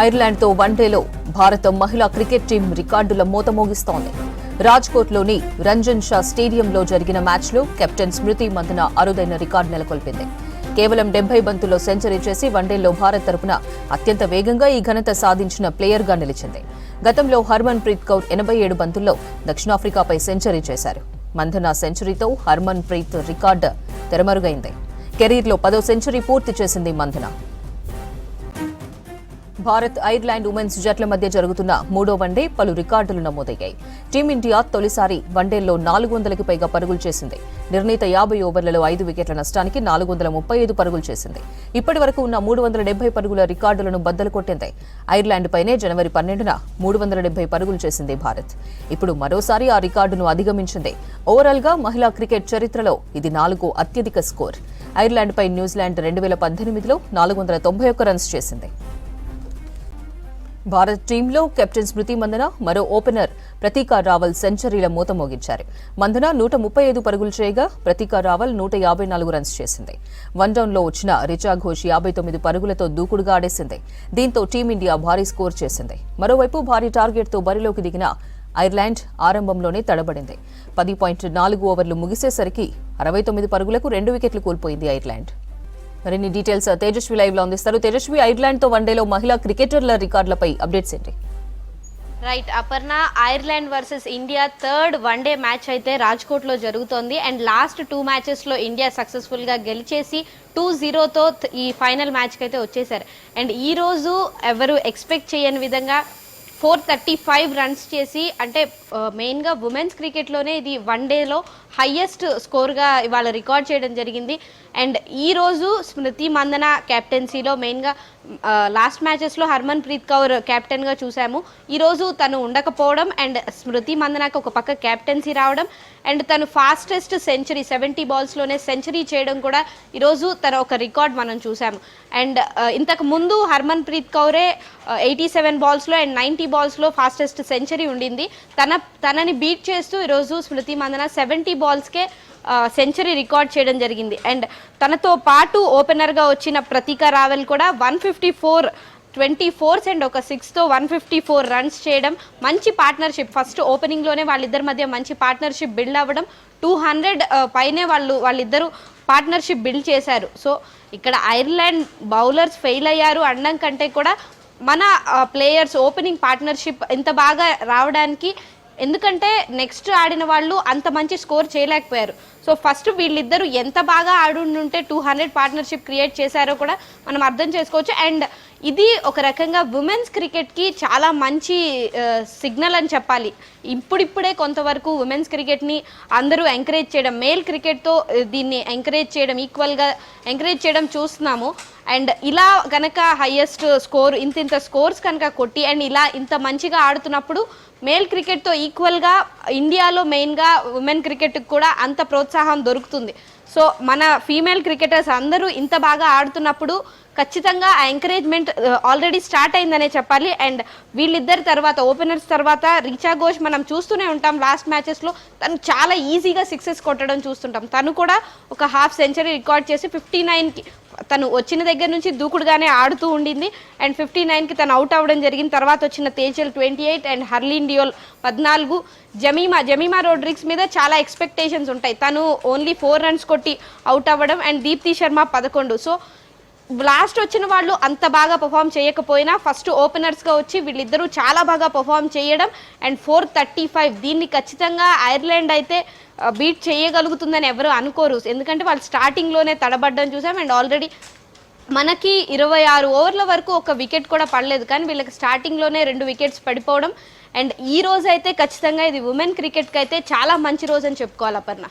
ఐర్లాండ్తో వన్డేలో భారత మహిళా క్రికెట్ టీం రికార్డుల మోత మోగిస్తోంది. రాజ్కోట్లోని రంజన్ షా స్టేడియంలో జరిగిన మ్యాచ్లో కెప్టెన్ స్మృతి మందన అరుదైన రికార్డు నెలకొల్పింది. కేవలం 70 బంతుల్లో సెంచరీ చేసి వన్డేలో భారత్ తరపున అత్యంత వేగంగా ఈ ఘనత సాధించిన ప్లేయర్గా నిలిచింది. గతంలో హర్మన్ ప్రీత్ కౌర్ 87 బంతుల్లో దక్షిణాఫ్రికాపై సెంచరీ చేశారు. మందన సెంచరీతో హర్మన్ ప్రీత్ రికార్డు తెరమరుగైంది. కెరీర్లో 10వ సెంచరీ పూర్తి చేసింది మందన. భారత్ ఐర్లాండ్ ఉమెన్స్ జట్ల మధ్య జరుగుతున్న మూడో వన్డే పలు రికార్డులు నమోదయ్యాయి. టీమిండియా తొలిసారి వన్డేల్లో 400కి పైగా పరుగులు చేసింది. నిర్ణీత 50 ఓవర్లలో 5 వికెట్ల నష్టానికి 435 పరుగులు చేసింది. ఇప్పటి వరకు ఉన్న 370 పరుగుల రికార్డులను బద్దలు కొట్టింది. ఐర్లాండ్పైనే జనవరి 12న 370 పరుగులు చేసింది భారత్. ఇప్పుడు మరోసారి ఆ రికార్డును అధిగమించింది. ఓవరాల్గా మహిళా క్రికెట్ చరిత్రలో ఇది 4వ అత్యధిక స్కోర్. ఐర్లాండ్పై న్యూజిలాండ్ 2018లో 491 రన్స్ చేసింది. భారత్ టీంలో కెప్టెన్ స్మృతి మందన, మరో ఓపెనర్ ప్రతీకా రావల్ సెంచరీల మూత మోగించారు. మందన 135 పరుగులు చేయగా ప్రతీకా రావల్ 154 రన్స్ చేసింది. వన్డౌన్లో వచ్చిన రిచా ఘోష్ 59 పరుగులతో దూకుడుగా ఆడేసింది. దీంతో టీమిండియా భారీ స్కోర్ చేసింది. మరోవైపు భారీ టార్గెట్తో బరిలోకి దిగిన ఐర్లాండ్ ఆరంభంలోనే తడబడింది. 10.4 ఓవర్లు ముగిసేసరికి 69 పరుగులకు 2 వికెట్లు కోల్పోయింది ఐర్లాండ్. మరిన్ని డీటెయిల్స్ తేజస్వి లైవ్ లో అందిస్తారు. తేజస్వి, ఐర్లాండ్ తో వన్డేలో మహిళా క్రికెటర్ల రికార్డులపై అప్డేట్స్ ఏంటి? Right Aparna, Ireland versus India third one day match అయితే రాజ్కోట్ లో జరుగుతోంది. అండ్ లాస్ట్ 2 మ్యాచెస్ లో ఇండియా సక్సెస్ఫుల్ గా గెలిచేసి 2-0తో ఈ ఫైనల్ మ్యాచ్ కి అయితే వచ్చేసారు. అండ్ ఈ రోజు ఎవరు ఎక్స్పెక్ట్ చేయని విధంగా 435 రన్స్ చేసి, అంటే మెయిన్గా ఉమెన్స్ క్రికెట్లోనే ఇది వన్డేలో హయ్యెస్ట్ స్కోర్గా ఇవాళ రికార్డ్ చేయడం జరిగింది. అండ్ ఈరోజు స్మృతి మందన క్యాప్టెన్సీలో మెయిన్గా లాస్ట్ మ్యాచెస్లో హర్మన్ ప్రీత్ కౌర్ క్యాప్టెన్గా చూసాము. ఈరోజు తను ఉండకపోవడం అండ్ స్మృతి మందనకు ఒక పక్క క్యాప్టెన్సీ రావడం అండ్ తను ఫాస్టెస్ట్ సెంచరీ 70 బాల్స్లోనే సెంచరీ చేయడం కూడా ఈరోజు తన ఒక రికార్డ్ మనం చూసాము. అండ్ ఇంతకు ముందు హర్మన్ ప్రీత్ కౌరే 87 బాల్స్లో అండ్ 90 బాల్స్లో ఫాస్టెస్ట్ సెంచరీ ఉండింది. తనని బీట్ చేస్తూ ఈరోజు స్మృతి మందన 70 బాల్స్కే సెంచరీ రికార్డ్ చేయడం జరిగింది. అండ్ తనతో పాటు ఓపెనర్గా వచ్చిన ప్రతీకా రావెల్ కూడా 154 24 అండ్ ఒక 6తో 154 రన్స్ చేయడం, మంచి పార్ట్నర్షిప్. ఫస్ట్ ఓపెనింగ్లోనే వాళ్ళిద్దరి మధ్య మంచి పార్ట్నర్షిప్ బిల్డ్ అవ్వడం, 200 పైనే వాళ్ళిద్దరూ పార్ట్నర్షిప్ బిల్డ్ చేశారు. సో ఇక్కడ ఐర్లాండ్ బౌలర్స్ ఫెయిల్ అయ్యారు అనడం కంటే కూడా మన ప్లేయర్స్ ఓపెనింగ్ పార్ట్నర్షిప్ ఇంత బాగా రావడానికి, ఎందుకంటే నెక్స్ట్ ఆడిన వాళ్ళు అంత మంచి స్కోర్ చేయలేకపోయారు. సో ఫస్ట్ వీళ్ళిద్దరూ ఎంత బాగా ఆడుంటే 200 పార్ట్నర్షిప్ క్రియేట్ చేశారో కూడా మనం అర్థం చేసుకోవచ్చు. అండ్ ఇది ఒక రకంగా ఉమెన్స్ క్రికెట్కి చాలా మంచి సిగ్నల్ అని చెప్పాలి. ఇప్పుడిప్పుడే కొంతవరకు ఉమెన్స్ క్రికెట్ని అందరూ ఎంకరేజ్ చేయడం, మేల్ క్రికెట్తో దీన్ని ఎంకరేజ్ చేయడం, ఈక్వల్గా ఎంకరేజ్ చేయడం చూస్తున్నాము. అండ్ ఇలా కనుక హయ్యెస్ట్ స్కోర్ ఇంత స్కోర్స్ కనుక కొట్టి అండ్ ఇలా ఇంత మంచిగా ఆడుతున్నప్పుడు మేల్ క్రికెట్తో ఈక్వల్గా ఇండియాలో మెయిన్గా ఉమెన్ క్రికెట్కి కూడా అంత ప్రోత్సాహం దొరుకుతుంది. సో మన ఫీమేల్ క్రికెటర్స్ అందరూ ఇంత బాగా ఆడుతున్నప్పుడు ఖచ్చితంగా ఆ ఎంకరేజ్మెంట్ ఆల్రెడీ స్టార్ట్ అయిందనే చెప్పాలి. అండ్ వీళ్ళిద్దరి తర్వాత ఓపెనర్స్ తర్వాత రిచా ఘోష్ మనం చూస్తూనే ఉంటాం. లాస్ట్ మ్యాచెస్లో తను చాలా ఈజీగా 6 కొట్టడం చూస్తుంటాం. తను కూడా ఒక హాఫ్ సెంచరీ రికార్డ్ చేసి 59కి తను వచ్చిన దగ్గర నుంచి దూకుడుగానే ఆడుతూ ఉండింది. అండ్ 59కి తను అవుట్ అవ్వడం జరిగింది. తర్వాత వచ్చిన తేజల్ 28 అండ్ హర్లీన్ డియోల్ 14, జమీమా రోడ్రిగ్స్ మీద చాలా ఎక్స్పెక్టేషన్స్ ఉంటాయి. తను ఓన్లీ 4 రన్స్ కొట్టి అవుట్ అవ్వడం and Deepti Sharma 11. So last వచ్చిన వాళ్ళు అంత బాగా పర్ఫామ్ చేయకపోయినా ఫస్ట్ ఓపెనర్స్గా వచ్చి వీళ్ళిద్దరూ చాలా బాగా పర్ఫామ్ చేయడం అండ్ 435 దీన్ని ఖచ్చితంగా ఐర్లాండ్ అయితే బీట్ చేయగలుగుతుందని ఎవరు అనుకోరు. ఎందుకంటే వాళ్ళు స్టార్టింగ్లోనే తడబడ్డం చూసాం. అండ్ ఆల్రెడీ మనకి 26 ఓవర్ల వరకు ఒక వికెట్ కూడా పడలేదు, కానీ వీళ్ళకి స్టార్టింగ్లోనే 2 వికెట్స్ పడిపోవడం. అండ్ ఈ రోజు అయితే ఖచ్చితంగా ఇది ఉమెన్ క్రికెట్కి అయితే చాలా మంచి రోజు అని చెప్పుకోవాలి అపర్ణ.